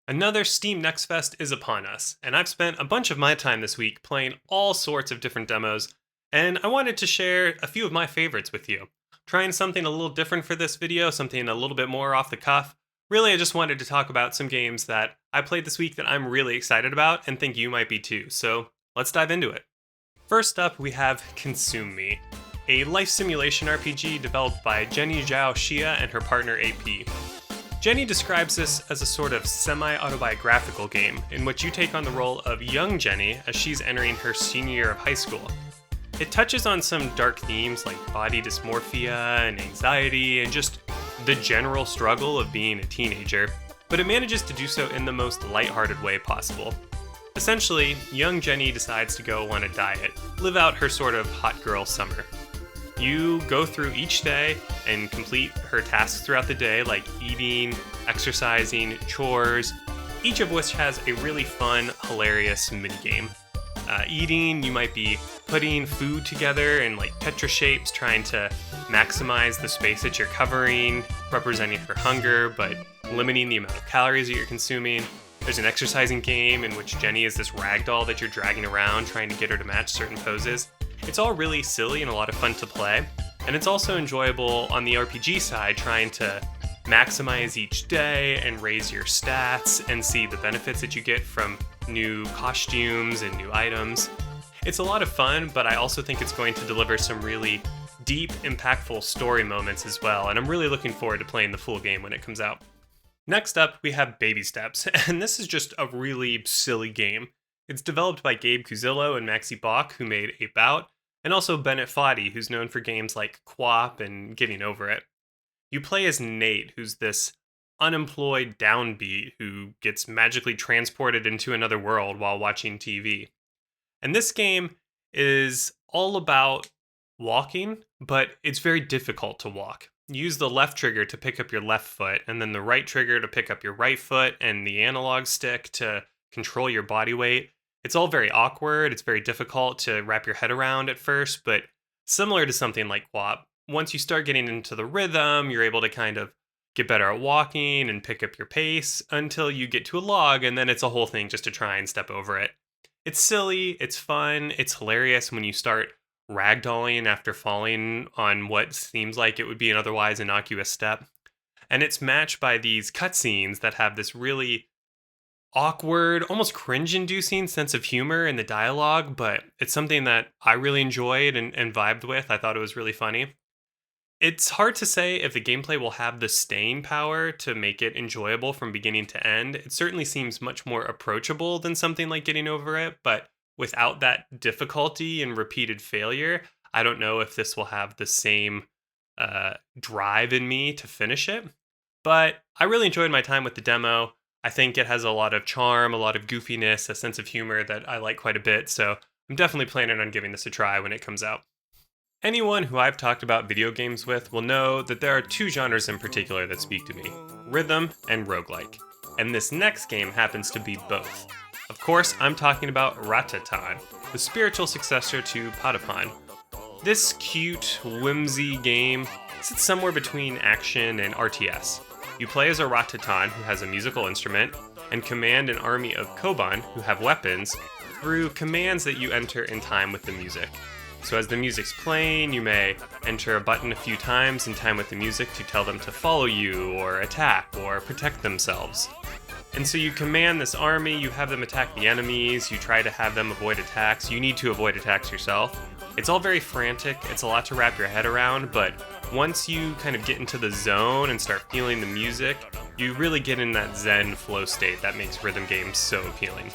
Another Steam Next Fest is upon us, and I've spent a bunch of my time this week playing all sorts of different demos, and I wanted to share a few of my favorites with you. Trying something a little different for this video, something a little bit more off the cuff. Really, I just wanted to talk about some games that I played this week that I'm really excited about and think you might be too, so let's dive into it. First up, we have Consume Me, a life simulation RPG developed by Jenny Zhao Xia and her partner AP. Jenny describes this as a sort of semi-autobiographical game in which you take on the role of young Jenny as she's entering her senior year of high school. It touches on some dark themes like body dysmorphia and anxiety and just the general struggle of being a teenager, but it manages to do so in the most lighthearted way possible. Essentially, young Jenny decides to go on a diet, live out her sort of hot girl summer. You go through each day and complete her tasks throughout the day, like eating, exercising, chores, each of which has a really fun, hilarious minigame. Eating, you might be putting food together in like Tetris shapes, trying to maximize the space that you're covering, representing her hunger, but limiting the amount of calories that you're consuming. There's an exercising game in which Jenny is this ragdoll that you're dragging around, trying to get her to match certain poses. It's all really silly and a lot of fun to play, and it's also enjoyable on the RPG side, trying to maximize each day and raise your stats and see the benefits that you get from new costumes and new items. It's a lot of fun, but I also think it's going to deliver some really deep, impactful story moments as well, and I'm really looking forward to playing the full game when it comes out. Next up, we have Baby Steps, and this is just a really silly game. It's developed by Gabe Cuzillo and Maxi Bach, who made Ape Out, and also Bennett Foddy, who's known for games like QWOP and Getting Over It. You play as Nate, who's this unemployed downbeat who gets magically transported into another world while watching TV. And this game is all about walking, but it's very difficult to walk. You use the left trigger to pick up your left foot, and then the right trigger to pick up your right foot, and the analog stick to control your body weight. It's all very awkward. It's very difficult to wrap your head around at first, but similar to something like QWOP, once you start getting into the rhythm, you're able to kind of get better at walking and pick up your pace until you get to a log, and then it's a whole thing just to try and step over it. It's silly, it's fun, it's hilarious when you start ragdolling after falling on what seems like it would be an otherwise innocuous step. And it's matched by these cutscenes that have this really awkward, almost cringe-inducing sense of humor in the dialogue, but it's something that I really enjoyed and vibed with. I thought it was really funny. It's hard to say if the gameplay will have the staying power to make it enjoyable from beginning to end. It certainly seems much more approachable than something like Getting Over It, but without that difficulty and repeated failure, I don't know if this will have the same drive in me to finish it. But I really enjoyed my time with the demo. I think it has a lot of charm, a lot of goofiness, a sense of humor that I like quite a bit, so I'm definitely planning on giving this a try when it comes out. Anyone who I've talked about video games with will know that there are two genres in particular that speak to me: rhythm and roguelike. And this next game happens to be both. Of course, I'm talking about Ratatan, the spiritual successor to Patapon. This cute, whimsy game sits somewhere between action and RTS. You play as a Ratatan who has a musical instrument, and command an army of Koban who have weapons through commands that you enter in time with the music. So as the music's playing, you may enter a button a few times in time with the music to tell them to follow you, or attack, or protect themselves. And so you command this army, you have them attack the enemies, you try to have them avoid attacks, you need to avoid attacks yourself. It's all very frantic, it's a lot to wrap your head around, but once you kind of get into the zone and start feeling the music, you really get in that zen flow state that makes rhythm games so appealing.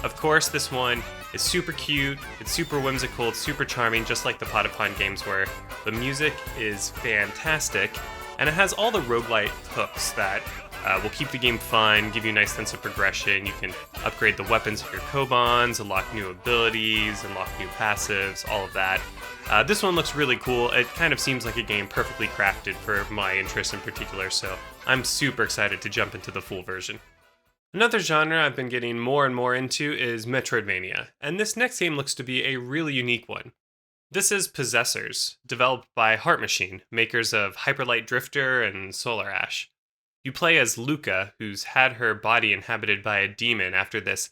Of course, this one is super cute, it's super whimsical, it's super charming, just like the Patapon games were. The music is fantastic, and it has all the roguelite hooks that will keep the game fun, give you a nice sense of progression. You can upgrade the weapons of your Kobans, unlock new abilities, unlock new passives, all of that. This one looks really cool. It kind of seems like a game perfectly crafted for my interests in particular, so I'm super excited to jump into the full version. Another genre I've been getting more and more into is Metroidvania, and this next game looks to be a really unique one. This is Possessors, developed by Heart Machine, makers of Hyper Light Drifter and Solar Ash. You play as Luca, who's had her body inhabited by a demon after this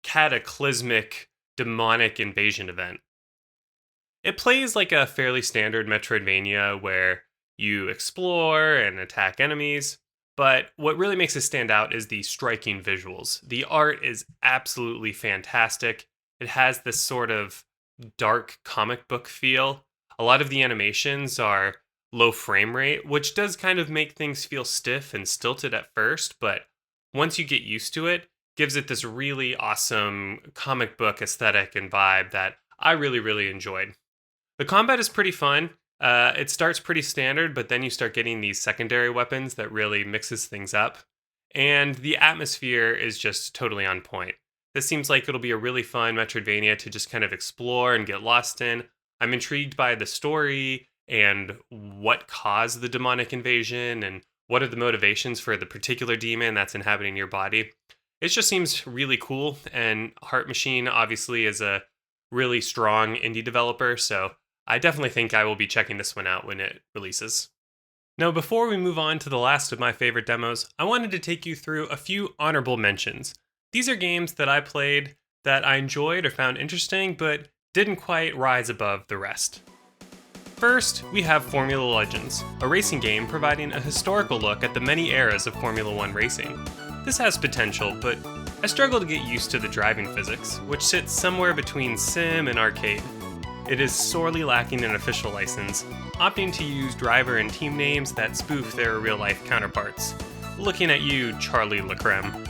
cataclysmic demonic invasion event. It plays like a fairly standard Metroidvania where you explore and attack enemies, but what really makes it stand out is the striking visuals. The art is absolutely fantastic. It has this sort of dark comic book feel. A lot of the animations are low frame rate, which does kind of make things feel stiff and stilted at first, but once you get used to it, gives it this really awesome comic book aesthetic and vibe that I really, really enjoyed. The combat is pretty fun. It starts pretty standard, but then you start getting these secondary weapons that really mixes things up. And the atmosphere is just totally on point. This seems like it'll be a really fun Metroidvania to just kind of explore and get lost in. I'm intrigued by the story and what caused the demonic invasion and what are the motivations for the particular demon that's inhabiting your body. It just seems really cool, and Heart Machine obviously is a really strong indie developer, so I definitely think I will be checking this one out when it releases. Now, before we move on to the last of my favorite demos, I wanted to take you through a few honorable mentions. These are games that I played that I enjoyed or found interesting, but didn't quite rise above the rest. First, we have Formula Legends, a racing game providing a historical look at the many eras of Formula One racing. This has potential, but I struggle to get used to the driving physics, which sits somewhere between sim and arcade. It is sorely lacking an official license, opting to use driver and team names that spoof their real-life counterparts. Looking at you, Charlie Lecreme.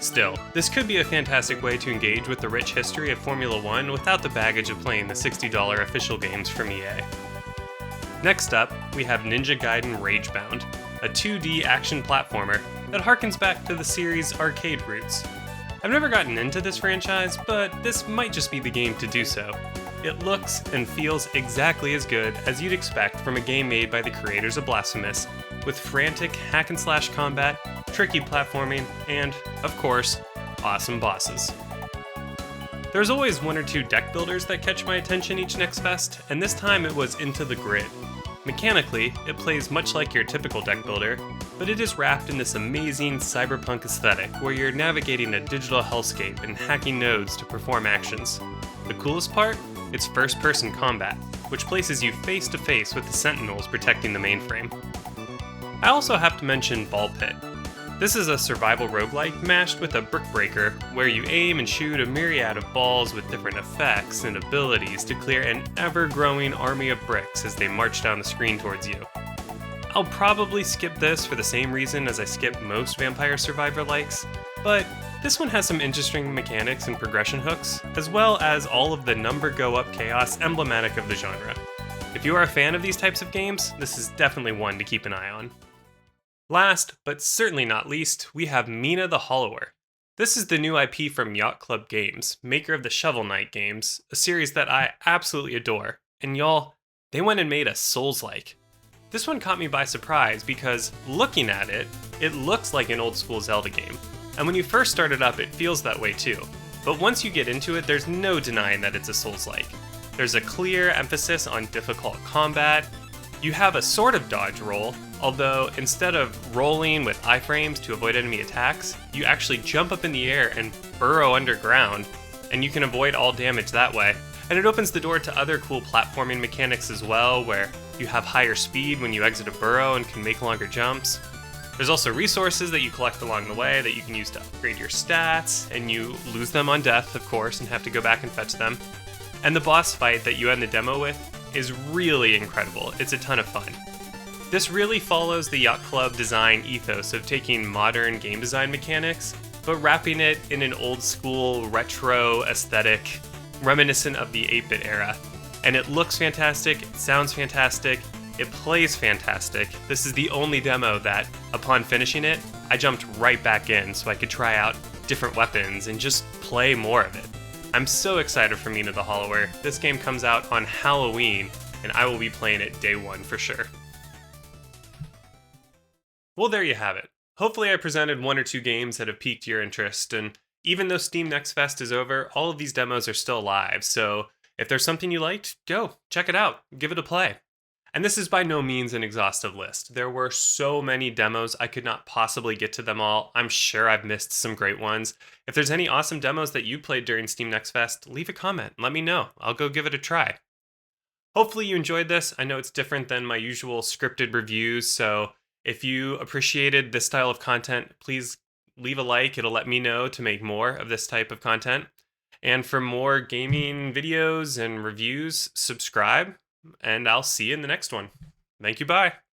Still, this could be a fantastic way to engage with the rich history of Formula One without the baggage of playing the $60 official games from EA. Next up, we have Ninja Gaiden Ragebound, a 2D action platformer that harkens back to the series' arcade roots. I've never gotten into this franchise, but this might just be the game to do so. It looks and feels exactly as good as you'd expect from a game made by the creators of Blasphemous, with frantic hack-and-slash combat, tricky platforming, and, of course, awesome bosses. There's always one or two deck builders that catch my attention each Next Fest, and this time it was Into the Grid. Mechanically, it plays much like your typical deck builder, but it is wrapped in this amazing cyberpunk aesthetic where you're navigating a digital hellscape and hacking nodes to perform actions. The coolest part? It's first-person combat, which places you face-to-face with the sentinels protecting the mainframe. I also have to mention Ball Pit. This is a survival roguelike mashed with a brick breaker, where you aim and shoot a myriad of balls with different effects and abilities to clear an ever-growing army of bricks as they march down the screen towards you. I'll probably skip this for the same reason as I skip most Vampire Survivor likes, but this one has some interesting mechanics and progression hooks, as well as all of the number go up chaos emblematic of the genre. If you are a fan of these types of games, this is definitely one to keep an eye on. Last, but certainly not least, we have Mina the Hollower. This is the new IP from Yacht Club Games, maker of the Shovel Knight games, a series that I absolutely adore. And y'all, they went and made a Souls-like. This one caught me by surprise because, looking at it, it looks like an old school Zelda game. And when you first start it up, it feels that way too. But once you get into it, there's no denying that it's a Souls-like. There's a clear emphasis on difficult combat. You have a sort of dodge roll, although instead of rolling with iframes to avoid enemy attacks, you actually jump up in the air and burrow underground, and you can avoid all damage that way. And it opens the door to other cool platforming mechanics as well, where you have higher speed when you exit a burrow and can make longer jumps. There's also resources that you collect along the way that you can use to upgrade your stats, and you lose them on death, of course, and have to go back and fetch them. And the boss fight that you end the demo with is really incredible. It's a ton of fun. This really follows the Yacht Club design ethos of taking modern game design mechanics, but wrapping it in an old school retro aesthetic reminiscent of the 8-bit era. And it looks fantastic, it sounds fantastic, it plays fantastic. This is the only demo that, upon finishing it, I jumped right back in so I could try out different weapons and just play more of it. I'm so excited for Mina the Hollower. This game comes out on Halloween, and I will be playing it day one for sure. Well, there you have it. Hopefully I presented one or two games that have piqued your interest, and even though Steam Next Fest is over, all of these demos are still live, so if there's something you liked, go, check it out, give it a play. And this is by no means an exhaustive list. There were so many demos, I could not possibly get to them all. I'm sure I've missed some great ones. If there's any awesome demos that you played during Steam Next Fest, leave a comment and let me know. I'll go give it a try. Hopefully you enjoyed this. I know it's different than my usual scripted reviews, so if you appreciated this style of content, please leave a like. It'll let me know to make more of this type of content. And for more gaming videos and reviews, subscribe, and I'll see you in the next one. Thank you, bye.